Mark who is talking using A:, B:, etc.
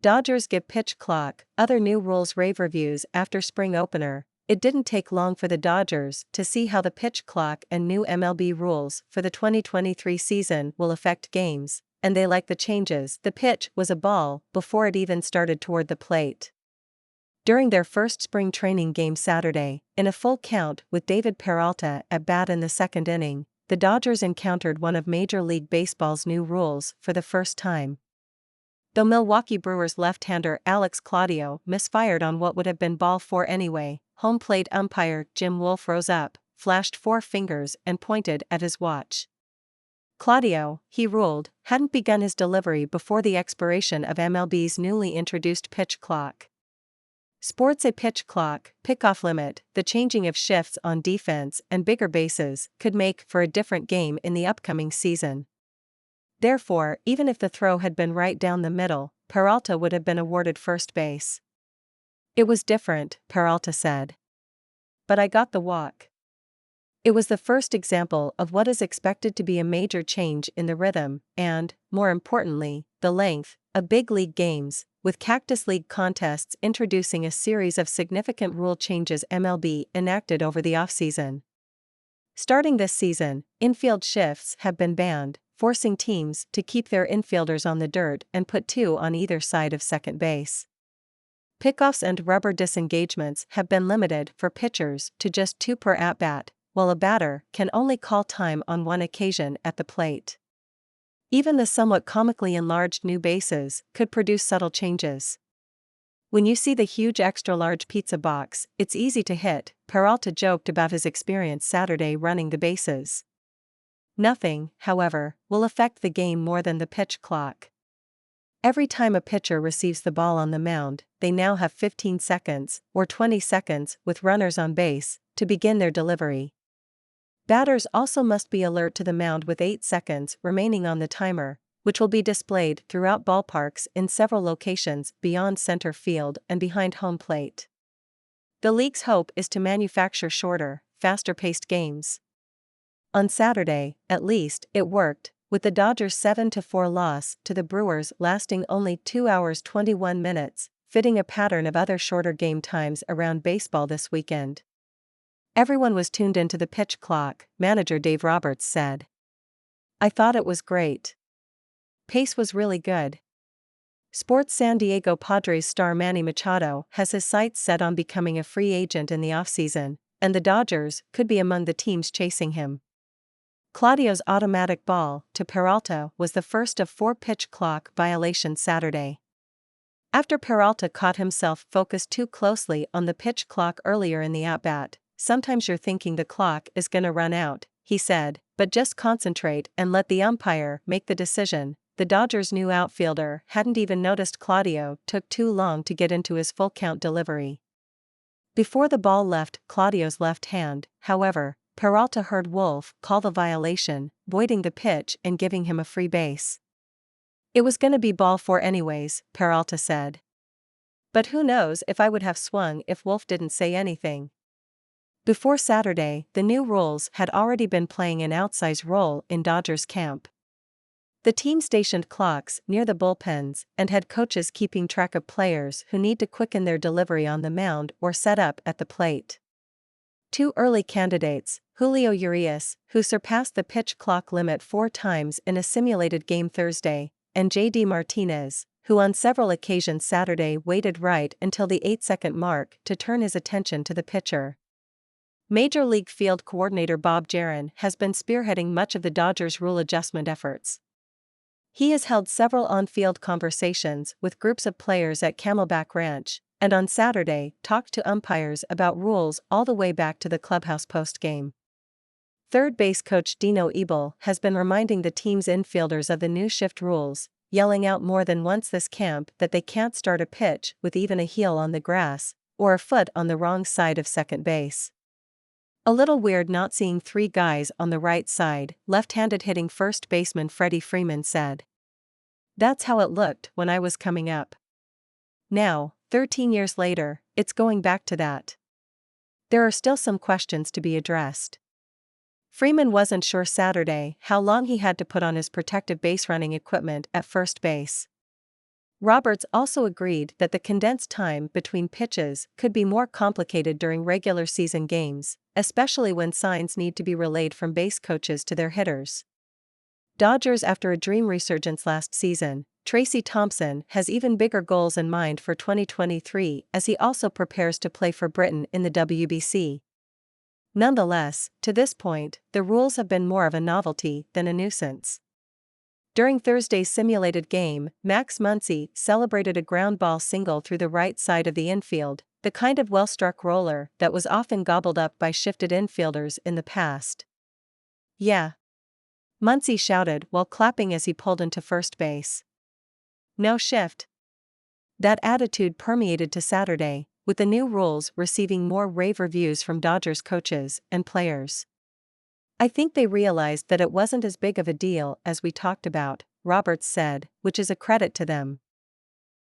A: Dodgers give pitch clock, other new rules rave reviews after spring opener. It didn't take long for the Dodgers to see how the pitch clock and new MLB rules for the 2023 season will affect games, and they like the changes. The pitch was a ball before it even started toward the plate. During their first spring training game Saturday, in a full count with David Peralta at bat in the second inning, the Dodgers encountered one of Major League Baseball's new rules for the first time. Though Milwaukee Brewers left-hander Alex Claudio misfired on what would have been ball four anyway, home plate umpire Jim Wolf rose up, flashed four fingers and pointed at his watch. Claudio, he ruled, hadn't begun his delivery before the expiration of MLB's newly introduced pitch clock. Sports a pitch clock, pickoff limit, the changing of shifts on defense and bigger bases could make for a different game in the upcoming season. Therefore, even if the throw had been right down the middle, Peralta would have been awarded first base. It was different, Peralta said. But I got the walk. It was the first example of what is expected to be a major change in the rhythm and, more importantly, the length of big league games, with Cactus League contests introducing a series of significant rule changes MLB enacted over the offseason. Starting this season, infield shifts have been banned, forcing teams to keep their infielders on the dirt and put two on either side of second base. Pickoffs and rubber disengagements have been limited for pitchers to just two per at-bat, while a batter can only call time on one occasion at the plate. Even the somewhat comically enlarged new bases could produce subtle changes. When you see the huge extra-large pizza box, it's easy to hit, Peralta joked about his experience Saturday running the bases. Nothing, however, will affect the game more than the pitch clock. Every time a pitcher receives the ball on the mound, they now have 15 seconds, or 20 seconds, with runners on base, to begin their delivery. Batters also must be alert to the mound with 8 seconds remaining on the timer, which will be displayed throughout ballparks in several locations beyond center field and behind home plate. The league's hope is to manufacture shorter, faster-paced games. On Saturday, at least, it worked, with the Dodgers' 7-4 loss to the Brewers lasting only 2 hours 21 minutes, fitting a pattern of other shorter game times around baseball this weekend. Everyone was tuned into the pitch clock, manager Dave Roberts said. I thought it was great. Pace was really good. Sports San Diego Padres star Manny Machado has his sights set on becoming a free agent in the offseason, and the Dodgers could be among the teams chasing him. Claudio's automatic ball to Peralta was the first of 4 pitch clock violations Saturday. After Peralta caught himself focused too closely on the pitch clock earlier in the at-bat, sometimes you're thinking the clock is gonna run out, he said, but just concentrate and let the umpire make the decision. The Dodgers' new outfielder hadn't even noticed Claudio took too long to get into his full count delivery. Before the ball left Claudio's left hand, however, Peralta heard Wolf call the violation, voiding the pitch and giving him a free base. It was gonna be ball 4 anyways, Peralta said. But who knows if I would have swung if Wolf didn't say anything. Before Saturday, the new rules had already been playing an outsized role in Dodgers camp. The team stationed clocks near the bullpens and had coaches keeping track of players who need to quicken their delivery on the mound or set up at the plate. 2 early candidates, Julio Urias, who surpassed the pitch clock limit 4 times in a simulated game Thursday, and J.D. Martinez, who on several occasions Saturday waited right until the 8-second mark to turn his attention to the pitcher. Major League field coordinator Bob Jaron has been spearheading much of the Dodgers' rule adjustment efforts. He has held several on-field conversations with groups of players at Camelback Ranch, and on Saturday talked to umpires about rules all the way back to the clubhouse post-game. Third base coach Dino Ebel has been reminding the team's infielders of the new shift rules, yelling out more than once this camp that they can't start a pitch with even a heel on the grass, or a foot on the wrong side of second base. A little weird not seeing 3 guys on the right side, left-handed hitting first baseman Freddie Freeman said. That's how it looked when I was coming up. Now, 13 years later, it's going back to that. There are still some questions to be addressed. Freeman wasn't sure Saturday how long he had to put on his protective base running equipment at first base. Roberts also agreed that the condensed time between pitches could be more complicated during regular season games, especially when signs need to be relayed from base coaches to their hitters. Dodgers after a dream resurgence last season, Tracy Thompson has even bigger goals in mind for 2023 as he also prepares to play for Britain in the WBC. Nonetheless, to this point, the rules have been more of a novelty than a nuisance. During Thursday's simulated game, Max Muncy celebrated a ground ball single through the right side of the infield, the kind of well-struck roller that was often gobbled up by shifted infielders in the past. "Yeah," Muncy shouted while clapping as he pulled into first base. "No shift." That attitude permeated to Saturday, with the new rules receiving more rave reviews from Dodgers coaches and players. "I think they realized that it wasn't as big of a deal as we talked about," Roberts said, which is a credit to them.